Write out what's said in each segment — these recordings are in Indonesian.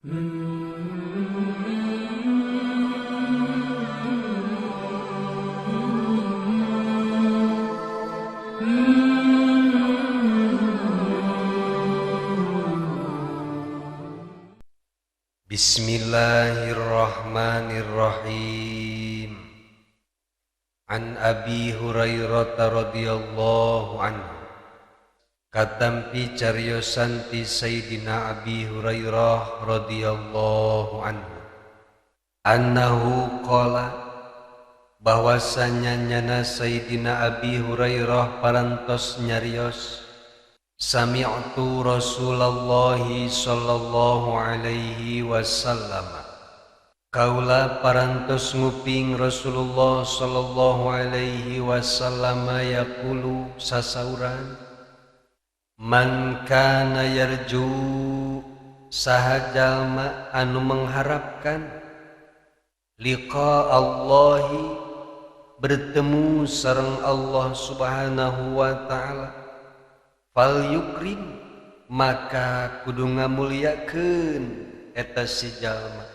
Bismillahirrahmanirrahim. An Abi Hurairah radhiyallahu anhu. Katampi cariosan ti Sayyidina Abi Hurairah radhiyallahu anhu. Annahu qala, bahwasanya nyana Sayyidina Abi Hurairah parantos nyarios, sami'tu Rasulullah sallallahu alaihi wasallam. Kaula parantos nguping Rasulullah sallallahu alaihi wasallam yaqulu sasauran, man kana yarju, saha jalma anu mengharapkan liqa Allahi, bertemu sareng Allah subhanahu wa ta'ala, fal yukrim, maka kudu ngamuliakeun eta si jalma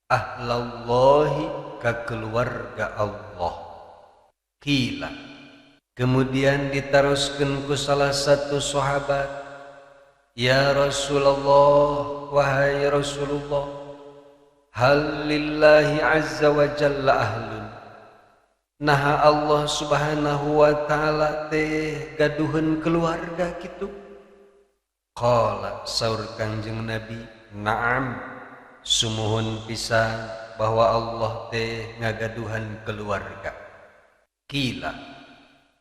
ahlallahi, ka keluarga Allah. Qila, kemudian ditaroskeun ku salah satu sahabat, ya Rasulullah, wahai Rasulullah, hal lillahi azza wa jalla ahlun, naha Allah subhanahu wa ta'ala teh gaduheun keluarga kitu? Qala, saur Kangjeng Nabi, na'am, sumuhun pisan bahwa Allah teh ngagaduhan keluarga. Qila,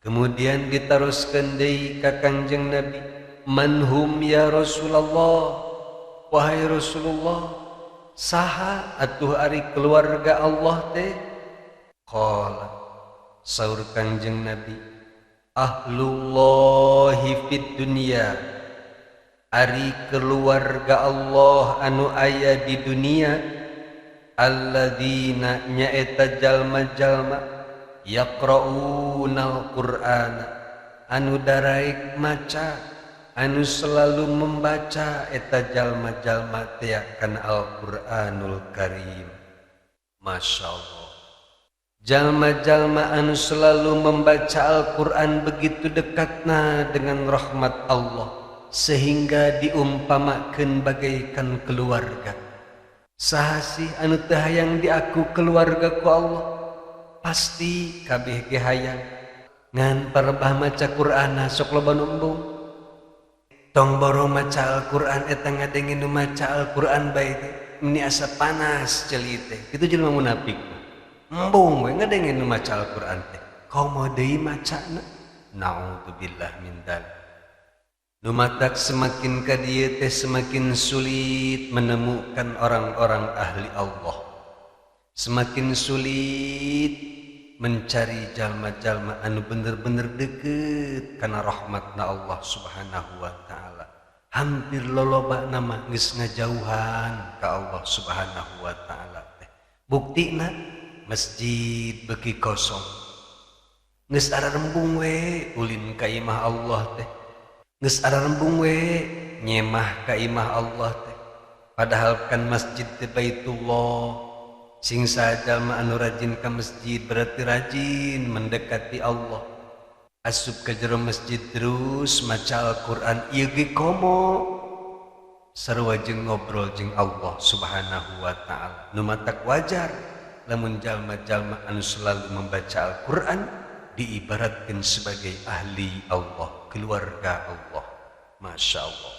kemudian ditaroskeun deui ka Kangjeng Nabi, manhum ya Rasulullah, wahai Rasulullah, saha atuh ari keluarga Allah teh? Qala, saur Kangjeng Nabi, ahlullahi fid dunya, ari keluarga Allah anu aya di dunia, alladzina nyaeta jalma-jalma yaqra'unal qur'ana, anu daraek maca, anu selalu membaca eta jalma-jalma teh kana Al-Qur'anul Karim. Masya Allah, jalma-jalma anu selalu membaca Al-Qur'an begitu dekatna dengan rahmat Allah, sehingga diumpamakeun bagaikan keluarga. Saha sih anu teu hayang diaku keluarga ku Allah? Pasti kabeh ge hayang. Ngan parebah maca Qur'ana sok loba nu embung. Tong boro maca Al-Qur'an eta ngadenge nu maca Al-Qur'an bae teh meni asa panas ceuli teh. Kitu jelema munafik. Embung we ngadenge nu maca Al-Qur'an teh. Komo deui macana. Na'udzubillah min dzalik. Numatak semakin ka dieu teh semakin sulit menemukan orang-orang ahli Allah, semakin sulit mencari jalma-jalma anu bener-bener deket kana rahmatna Allah subhanahu wa ta'ala. Hampir loloba nama geus ngajauhan ka Allah subhanahu wa ta'ala teh. Buktina masjid beuki kosong, geus ararembung we ulin ka imah Allah teh, geus ararembung we nyemah ka imah Allah teh. Padahal kan masjid teh Baitullah. Sing sajalma anu rajin ka masjid berarti rajin mendekati Allah. Asup ka jero masjid terus maca Al-Qur'an ieu ge komo sarua jeung ngobrol jeung Allah subhanahu wa ta'ala. Nu matak wajar lamun jalma-jalma anu selalu membaca Al-Qur'an diibaratkan sebagai ahli Allah, keluarga Allah. Masya Allah.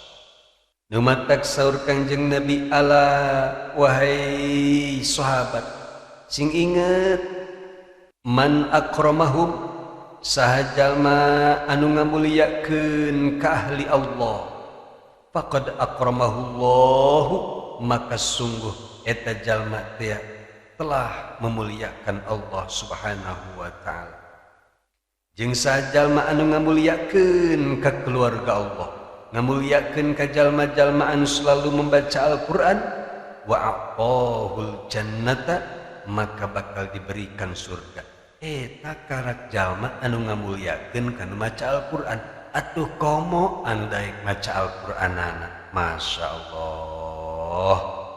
Numatak saur Kangjeng Nabi, ala wahai sahabat, sing inget, man akramahum, saha jalma anu ngamuliakeun ka ahli Allah, faqad akramahullahu, maka sungguh eta jalma teh telah memuliakan Allah subhanahu wa ta'ala. Jeung sajalma anu ngamuliakeun ka keluarga Allah, ngamuliakeun ka jalma-jalma anu selalu membaca Al-Qur'an, wa aqahul jannata, maka bakal diberikan surga. Eta karak jalma anu ngamuliakeun kana maca Al-Qur'an, atuh komo anu daek maca Al-Qur'anana. Masya Allah.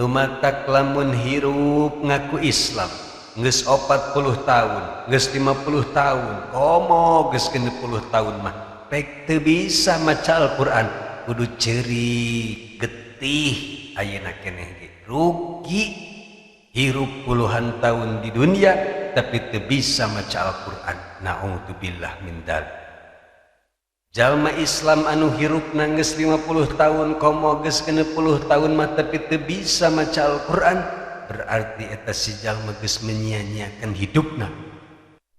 lumatak lamun hirup ngaku Islam geus 40 tahun geus 50 tahun komo geus 60 tahun mah pek teu bisa maca Al-Qur'an kudu ceurik getih ayeuna keneh ge rugi hirup puluhan tahun di dunia tapi teu bisa maca Al-Qur'an. Naudzubillah min dzalik. Jalma Islam anu hirupna geus 50 tahun komo geus 60 tahun mah tapi teu bisa maca Al-Qur'an berarti eta si jalma geus menyia-nyiakeun hidupna.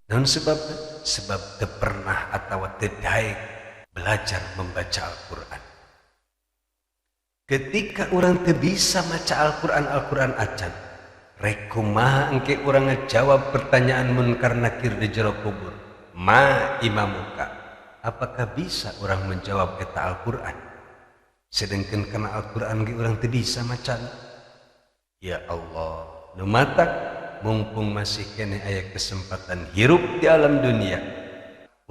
Naon sebabna? Sebab teu pernah atawa teu daek belajar membaca Al-Qur'an. Ketika orang teu bisa maca Al-Qur'an, Al-Qur'an acan rek kumaha engke urang ngajawab pertanyaan munkar nakir di jero kubur. Ma imamuka, apakah bisa orang menjawab eta Al-Qur'an? Sedengkeun kana Al-Qur'an ge urang teu bisa maca. Ya Allah, nu matak mumpung masih kene aya kesempatan hirup di alam dunia.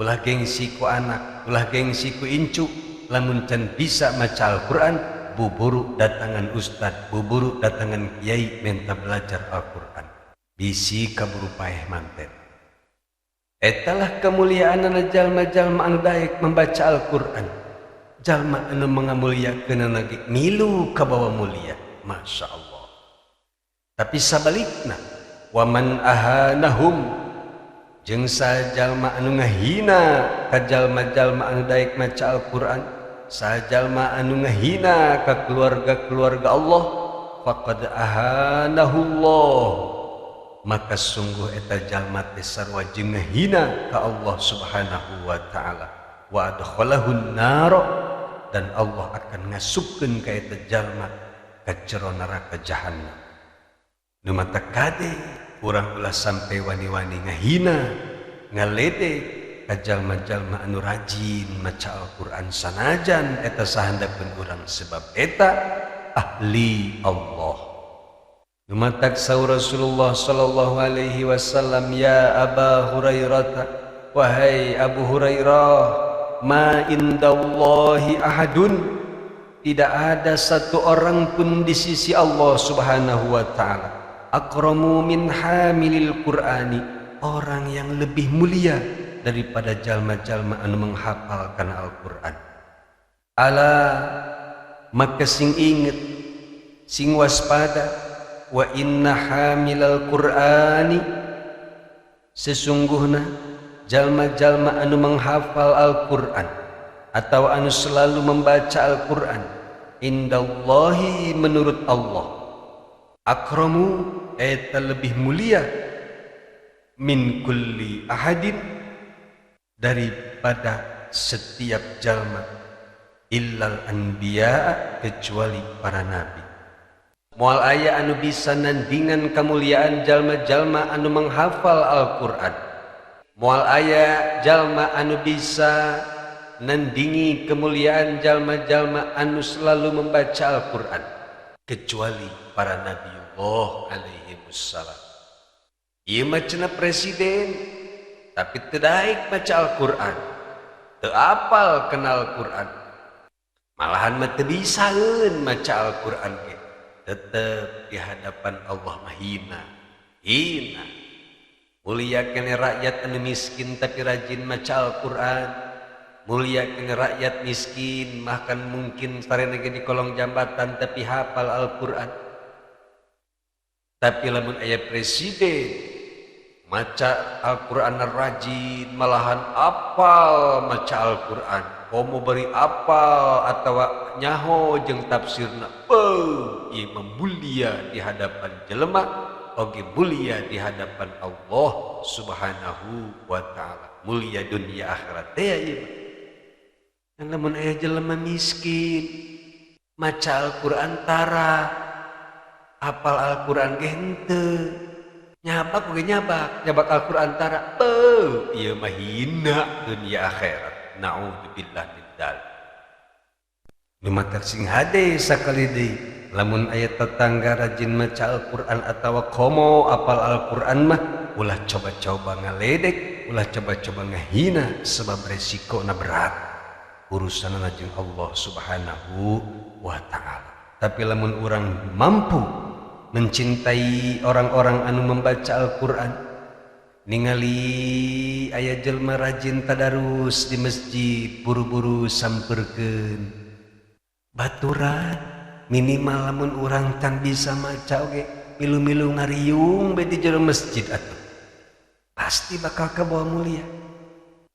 Ulah gengsi ku anak, ulah gengsi ku incu, lamun can bisa maca Al-Qur'an buburu datangan ustad, buburu datangan kiai minta belajar Al-Qur'an. Bisi kaburu paeh manten. Etalah kemuliaanna jalma-jalma anu daek membaca Al-Qur'an. Jalma anu mangamulyakeun lagi milu ka bawah mulia. Masya Allah. Tapi sabalikna wa man ahanahum jeung sajalma anu ngahina ka jalma-jalma anu daek maca Al-Qur'an, sajalma anu ngahina ka keluarga-keluarga Allah, faqad ahanahullah, maka sungguh eta jalma teh sarua jeung ngahina ka Allah Subhanahu wa taala. Wa adkhalahun nar, dan Allah akan ngasupkeun ka eta jalma ka jero neraka jahanam. Nu mata kade urang ulah sampai wani-wani ngahina ngaledek ka jalma-jalma anu rajin maca Al-Qur'an sanajan eta sahandakeun urang sebab eta ahli Allah. Numatak saur Rasulullah sallallahu alaihi wasallam, ya Aba Hurairah, wahai Abu Hurairah, ma indallahi ahadun, tidak ada satu orang pun di sisi Allah Subhanahu wa taala akramu min hamilil Qur'ani, orang yang lebih mulia daripada jalma-jalma anu menghafalkan Al-Qur'an. Ala, maka sing inget, sing waspada, wa inna hamilal Qur'ani, sesungguhna jalma-jalma anu menghafal Al-Qur'an atau anu selalu membaca Al-Qur'an, indallahi, menurut Allah, akramu, eta lebih mulia, min kulli ahadin, daripada setiap jalma, illal anbiya, kecuali para nabi. Moal aya anu bisa nandingan kemuliaan jalma-jalma anu menghafal Al-Qur'an. Moal aya jalma anu bisa nandingi kemuliaan jalma-jalma anu selalu membaca Al-Qur'an, kecuali para nabiullah alaihi wassalam. Ieu mah cenah presiden tapi teu daek baca Al-Qur'an, teu apal kenal Al-Qur'an, malahan mah teu bisaeun maca Al-Qur'an ge, tetep di hadapan Allah mah hina. Mulia kene rakyat anu miskin tapi rajin maca Al-Qur'an, mulia kene rakyat miskin bahkan mungkin sareng ge di kolong jambatan tapi hafal Al-Qur'an. Tapi lamun aya presiden maca Al-Qur'an rajin, malahan apal maca Al-Qur'an, komo beri apal atawa nyaho jeung tafsirna, ieu mulia di hadapan jelema, oge mulia di hadapan Allah Subhanahu wa taala. Mulia dunia akhirat teh ieu. Lamun aya jelema miskin maca Al-Qur'an tara, apal Al-Qur'an ge henteu, nyabak oge nyabak Al-Qur'an tara, ieu mah hina dunia akhirat. Naudzubillah min dzalik. Nu matak sing hade sakali deui, lamun aya tetangga rajin maca Al-Qur'an atawa komo apal Al-Qur'an mah ulah coba-coba ngaledek, ulah coba-coba ngahina, sebab resiko na berat urusanna jeung Allah Subhanahu wa taala. Tapi lamun urang mampu mencintai orang-orang anu membaca Al-Quran, ningali aya jelema rajin tadarus di masjid, buru-buru samperkeun baturan, minimal lamun urang tan bisa maca oge milu-milu ngariung bae di jero masjid atuh pasti bakal kabawa mulia.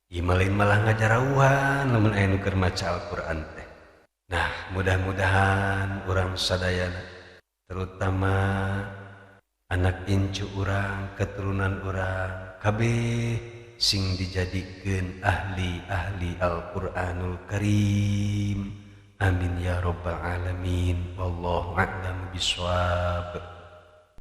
Ieu lain malah ngajarauhan lamun aya nu keur maca Al-Qur'an teh. Nah, mudah-mudahan urang sadayana terutama anak incu urang, keturunan urang kabeh sing dijadikeun ahli-ahli Al-Qur'anul Karim. Amin ya rabbal alamin. Wallahu a'lam bishawab.